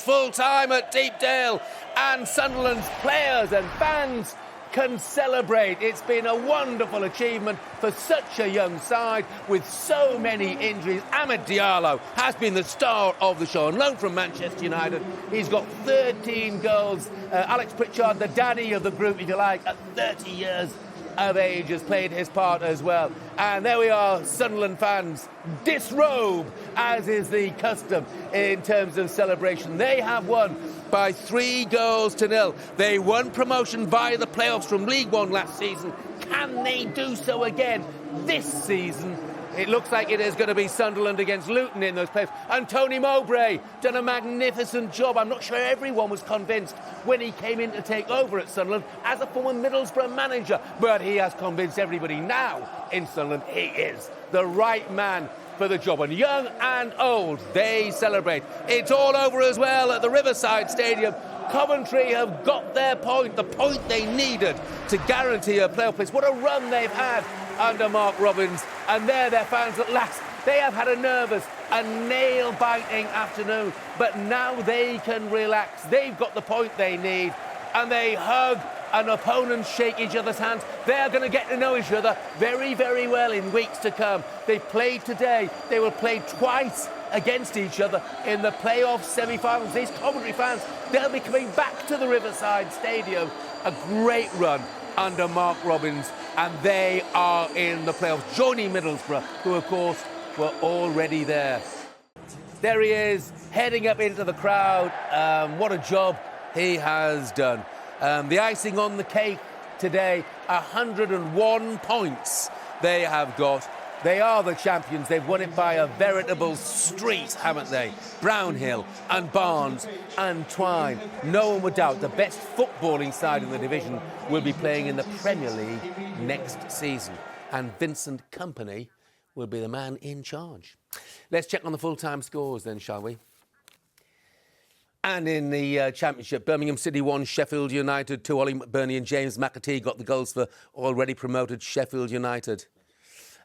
full-time at Deepdale, and Sunderland's players and fans can celebrate. It's been a wonderful achievement for such a young side with so many injuries. Amad Diallo has been the star of the show, on loan from Manchester United. He's got 13 goals. Alex Pritchard, the daddy of the group, if you like, at 30 years of age, has played his part as well. And there we are, Sunderland fans disrobe, as is the custom in terms of celebration. They have won by 3-0. They won promotion via the playoffs from League One last season. Can they do so again this season? It looks like it is going to be Sunderland against Luton in those playoffs. And Tony Mowbray done a magnificent job. I'm not sure everyone was convinced when he came in to take over at Sunderland as a former Middlesbrough manager, but he has convinced everybody now in Sunderland he is the right man for the job. And young and old, they celebrate. It's all over as well at the Riverside Stadium. Coventry have got their point, the point they needed to guarantee a playoff place. What a run they've had under Mark Robins. And there, their fans at last. They have had a nervous, a nail-biting afternoon, but now they can relax. They've got the point they need, and they hug an opponent, shake each other's hands. They're going to get to know each other very, very well in weeks to come. They played today. They will play twice against each other in the playoff semi-finals. These Coventry fans, they'll be coming back to the Riverside Stadium. A great run under Mark Robins, and they are in the playoffs, joining Middlesbrough, who, of course, were already there. There he is, heading up into the crowd. What a job he has done. The icing on the cake today, 101 points they have got. They are the champions. They've won it by a veritable street, haven't they? Brownhill and Barnes and Twine. No one would doubt the best footballing side in the division will be playing in the Premier League next season. And Vincent Kompany will be the man in charge. Let's check on the full-time scores then, shall we? And in the Championship, Birmingham City 1, Sheffield United 2. Ollie McBurney and James McAtee got the goals for already promoted Sheffield United.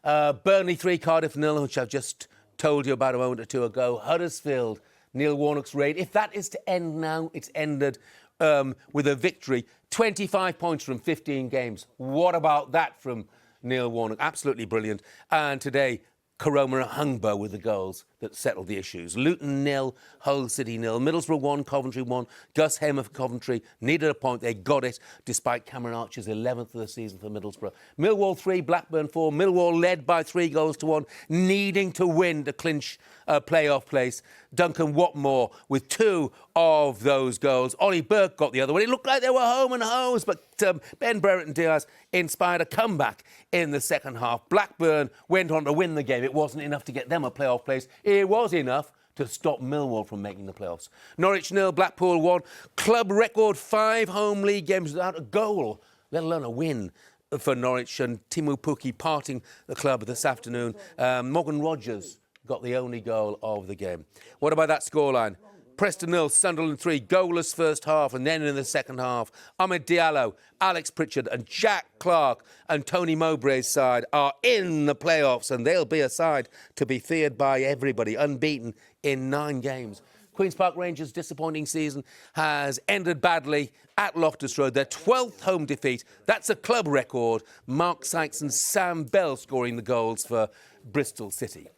Burnley 3, Cardiff 0, which I've just told you about a moment or two ago. Huddersfield, Neil Warnock's raid. If that is to end now, it's ended with a victory. 25 points from 15 games. What about that from Neil Warnock? Absolutely brilliant. And today, Karoma Hungbo with the goals that settled the issues. Luton 0, Hull City 0. Middlesbrough 1, Coventry 1. Gus Hamer for Coventry needed a point. They got it, despite Cameron Archer's 11th of the season for Middlesbrough. Millwall 3, Blackburn 4. Millwall led by 3-1, needing to win to clinch a playoff place. Duncan Watmore with 2 of those goals. Ollie Burke got the other one. It looked like they were home and hose, but Ben Brereton Diaz inspired a comeback in the second half. Blackburn went on to win the game. It wasn't enough to get them a playoff place. It was enough to stop Millwall from making the playoffs. Norwich 0, Blackpool 1. Club record 5 home league games without a goal, let alone a win for Norwich. And Timu Puki parting the club this afternoon. Morgan Rogers got the only goal of the game. What about that scoreline? Preston 0, Sunderland 3, goalless first half, and then in the second half, Amad Diallo, Alex Pritchard and Jack Clarke and Tony Mowbray's side are in the playoffs, and they'll be a side to be feared by everybody, unbeaten in 9 games. Queen's Park Rangers' disappointing season has ended badly at Loftus Road. Their 12th home defeat. That's a club record. Mark Sykes and Sam Bell scoring the goals for Bristol City.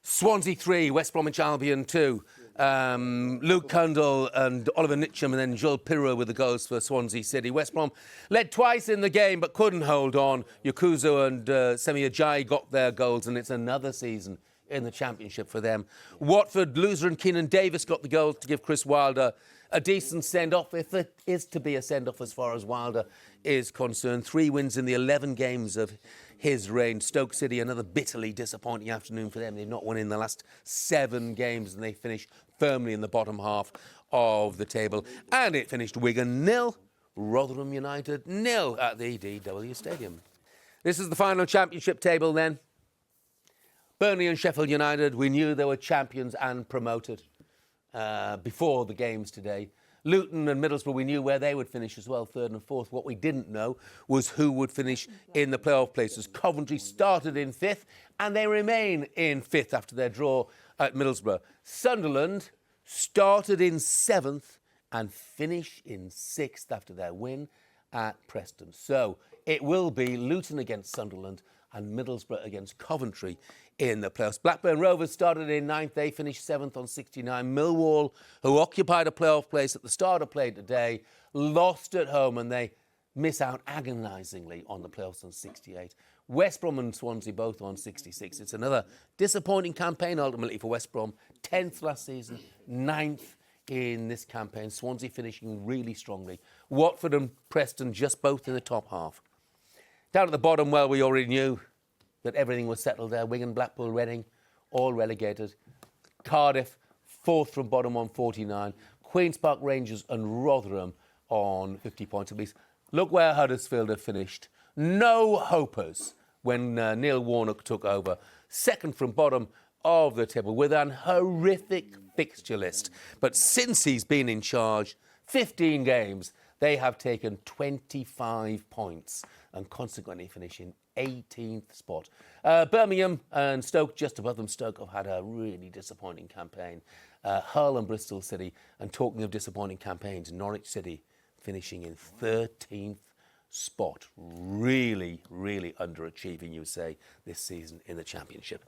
Swansea 3, West Bromwich Albion 2. Luke Cundle and Oliver Nitcham, and then Joel Pirro with the goals for Swansea City. West Brom led twice in the game but couldn't hold on. Yakuzo and Semi Ajayi got their goals, and it's another season in the Championship for them. Watford, Loser and Keenan Davis got the goals to give Chris Wilder a decent send-off, if it is to be a send-off as far as Wilder is concerned. 3 wins in the 11 games of his reign. Stoke City, another bitterly disappointing afternoon for them. They've not won in the last 7 games, and they finish firmly in the bottom half of the table. And it finished Wigan 0, Rotherham United 0 at the DW Stadium. This is the final Championship table then. Burnley and Sheffield United, we knew they were champions and promoted before the games today. Luton and Middlesbrough, we knew where they would finish as well, third and fourth. What we didn't know was who would finish in the playoff places. Coventry started in fifth, and they remain in fifth after their draw at Middlesbrough. Sunderland started in seventh and finish in sixth after their win at Preston. So it will be Luton against Sunderland and Middlesbrough against Coventry in the playoffs. Blackburn Rovers started in ninth. They finished seventh on 69. Millwall, who occupied a playoff place at the start of play today, lost at home, and they miss out agonisingly on the playoffs on 68. West Brom and Swansea both on 66. It's another disappointing campaign ultimately for West Brom. 10th last season, 9th in this campaign. Swansea finishing really strongly. Watford and Preston just both in the top half. Down at the bottom, well, we already knew that everything was settled there. Wigan, Blackpool, Reading, all relegated. Cardiff, fourth from bottom on 49. Queen's Park Rangers and Rotherham on 50 points apiece. Look where Huddersfield have finished. No hopers when Neil Warnock took over. Second from bottom of the table with an horrific fixture list. But since he's been in charge, 15 games, they have taken 25 points and consequently finish in 18th spot. Birmingham and Stoke just above them. Stoke have had a really disappointing campaign. Hull and Bristol City, and talking of disappointing campaigns, Norwich City finishing in 13th spot. Really, really underachieving, you would say, this season in the Championship.